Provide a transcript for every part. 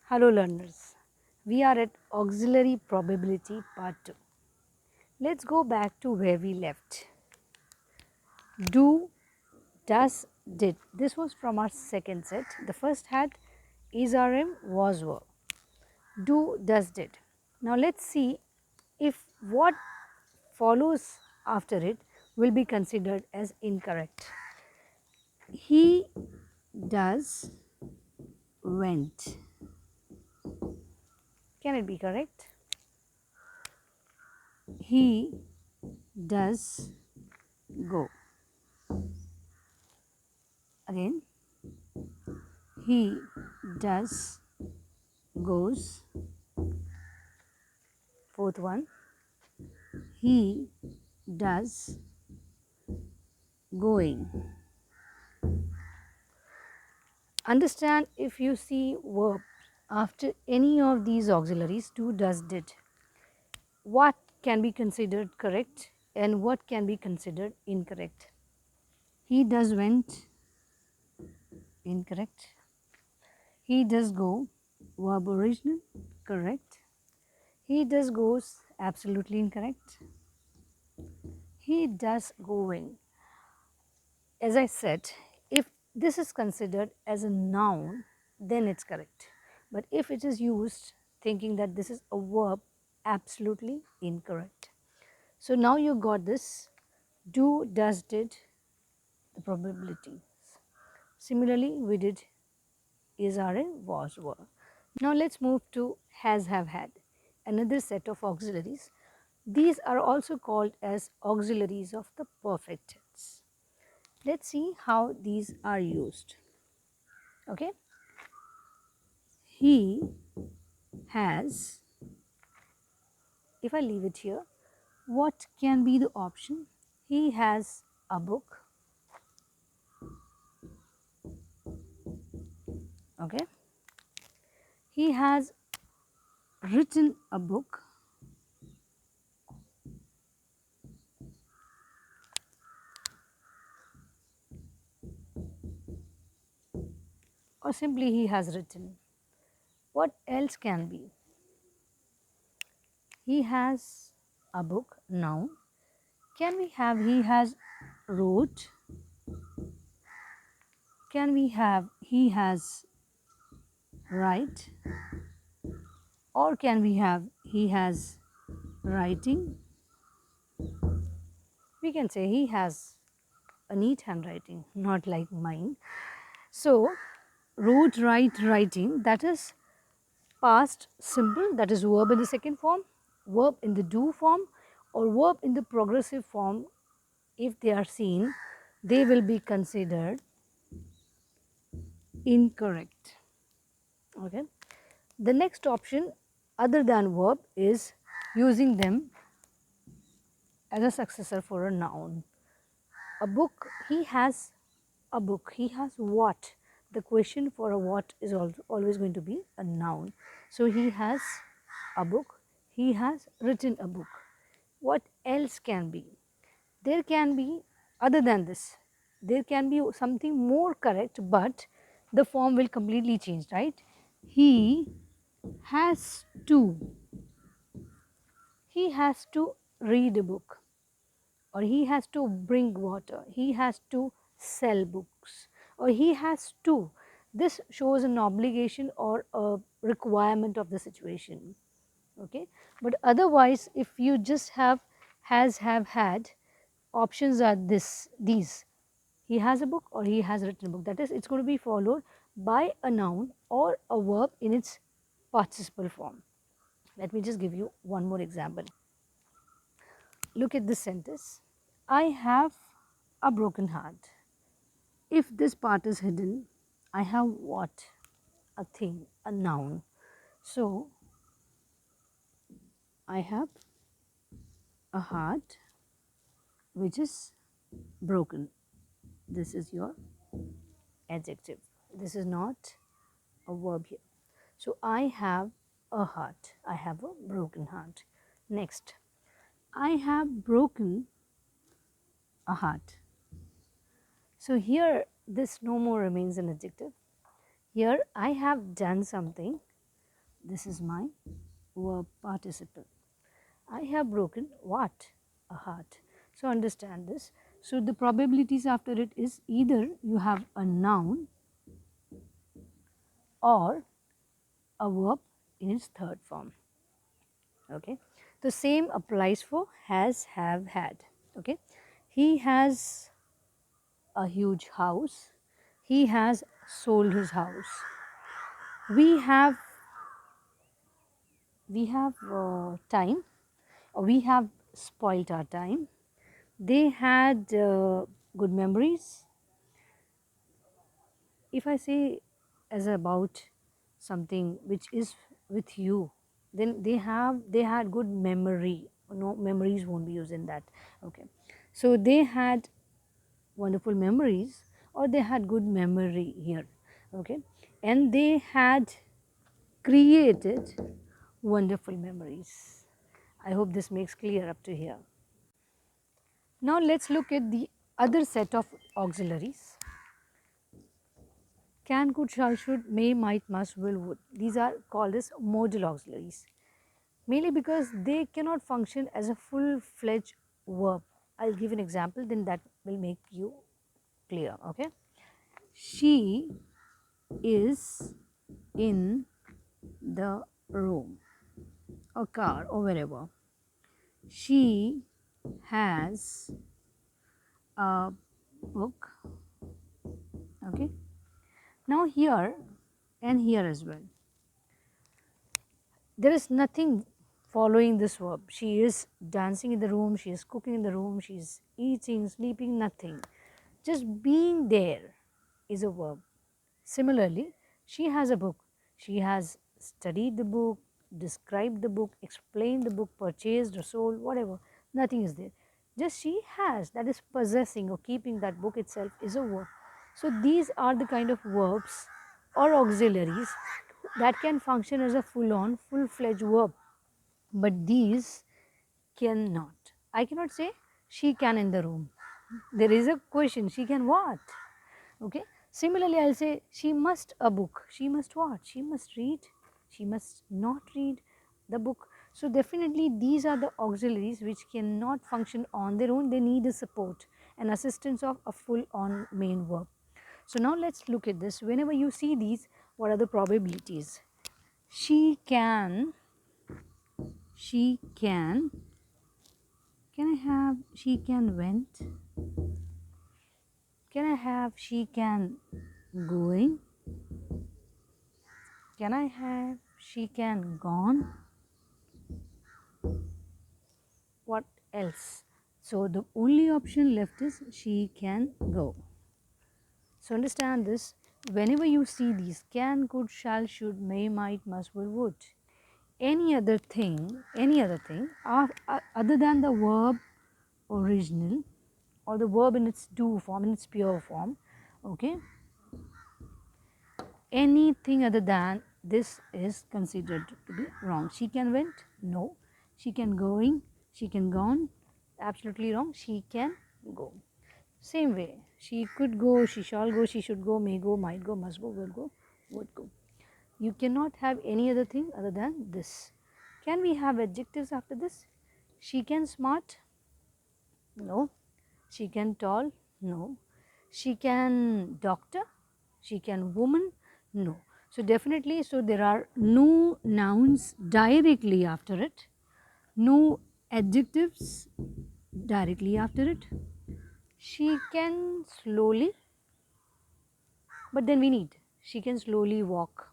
Hello learners, we are at auxiliary probability part 2. Let's go back to where we left. Do, does, did. This was from our second set. The first had is, RM, was, were. Do, does, did. Now let's see if what follows after it will be considered as incorrect. He does went. Can it be correct? He does go. Again, he does goes. Fourth one, he does going. Understand, if you see verb after any of these auxiliaries, do, does, did, what can be considered correct and what can be considered incorrect. He does went, incorrect. He does go, verb original, correct. He does goes, absolutely incorrect. He does going. As I said, if this is considered as a noun, then it's correct. But if it is used thinking that this is a verb, absolutely incorrect. So now you got this do, does, did, the probabilities. Similarly, we did is, are, was, were. Now let's move to has, have, had, another set of auxiliaries. These are also called as auxiliaries of the perfect tense. Let's see how these are used. Okay. He has, if I leave it here, what can be the option? He has a book. Okay. He has written a book. Or simply he has written. What else can be? He has a book, noun. Can we have he has wrote? Can we have he has write? Or can we have he has writing? We can say he has a neat handwriting, not like mine. So, wrote, write, writing, that is past simple, that is verb in the second form, verb in the do form, or verb in the progressive form. If they are seen, they will be considered incorrect. Okay. The next option other than verb is using them as a successor for a noun. A book, he has a book. He has what? The question for a what is also always going to be a noun. So, he has a book. He has written a book. What else can be? There can be, other than this, there can be something more correct, but the form will completely change, right? He has to. He has to read a book, or he has to bring water, he has to sell books, or he has to. This shows an obligation or a requirement of the situation. Okay. But otherwise, if you just have has, have, had, options are these. He has a book or he has written a book. That is, it's going to be followed by a noun or a verb in its participle form. Let me just give you one more example. Look at this sentence. I have a broken heart. If this part is hidden, I have what? A thing, a noun. So, I have a heart which is broken. This is your adjective. This is not a verb here. So, I have a heart. I have a broken heart. Next, I have broken a heart. So, here this no more remains an adjective. Here I have done something This is my verb participle. I have broken what? A heart. So understand this. So the probabilities after it is either you have a noun or a verb in its third form. Okay. The same applies for has, have, had. Okay. He has a huge house. He has sold his house. We have time, or we have spoilt our time. They had good memories. If I say as about something which is with you, then they had good memory. No, memories won't be used in that. Okay, so they had wonderful memories, or they had good memory here. Okay, and they had created wonderful memories. I hope this makes clear up to here. Now let's look at the other set of auxiliaries. Can, could, shall, should, may, might, must, will, would. These are called as modal auxiliaries, mainly because they cannot function as a full-fledged verb. I'll give an example, then that will make you clear. Okay. She is in the room or car or wherever. She has a book. Okay. Now here and here as well, there is nothing following this verb. She is dancing in the room, she is cooking in the room, she is eating, sleeping, nothing. Just being there is a verb. Similarly, she has a book. She has studied the book, described the book, explained the book, purchased or sold, whatever. Nothing is there. Just she has, that is possessing or keeping that book itself is a verb. So these are the kind of verbs or auxiliaries that can function as a full-on, full-fledged verb. But these cannot. I cannot say she can in the room. There is a question, she can what? Okay. Similarly, I will say she must a book. She must what? She must read. She must not read the book. So definitely these are the auxiliaries which cannot function on their own. They need the support and assistance of a full-on main verb. So now let's look at this. Whenever you see these, what are the probabilities? She can can I have she can went, can I have she can going, can I have she can gone, what else? So the only option left is she can go. So understand this, whenever you see these can, could, shall, should, may, might, must, will, would, any other thing other than the verb original or the verb in its do form, in its pure form, okay, anything other than this is considered to be wrong. She can went, no. She can going, she can gone, absolutely wrong. She can go. Same way, she could go, she shall go, she should go, may go, might go, must go, will go, would go. You cannot have any other thing other than this. Can we have adjectives after this? She can smart, no. She can tall, no. She can doctor, she can woman, no. So definitely, so there are no nouns directly after it, no adjectives directly after it. She can slowly, but then we need, she can slowly walk,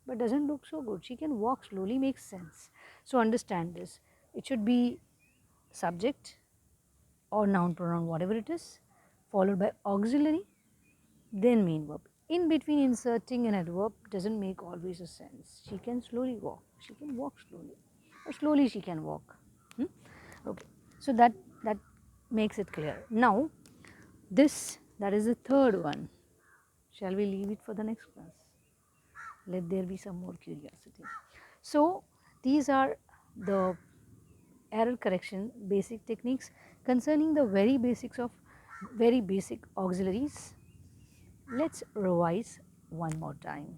but doesn't look so good. She can walk slowly, makes sense. So understand this, it should be subject or noun pronoun, whatever it is, followed by auxiliary, then main verb. In between inserting an adverb doesn't make always a sense. She can slowly walk, she can walk slowly, or slowly she can walk. Okay, so that makes it clear. Now this, that is the third one. Shall we leave it for the next class? Let there be some more curiosity. So these are the error correction basic techniques concerning the very basics of very basic auxiliaries. Let's revise one more time.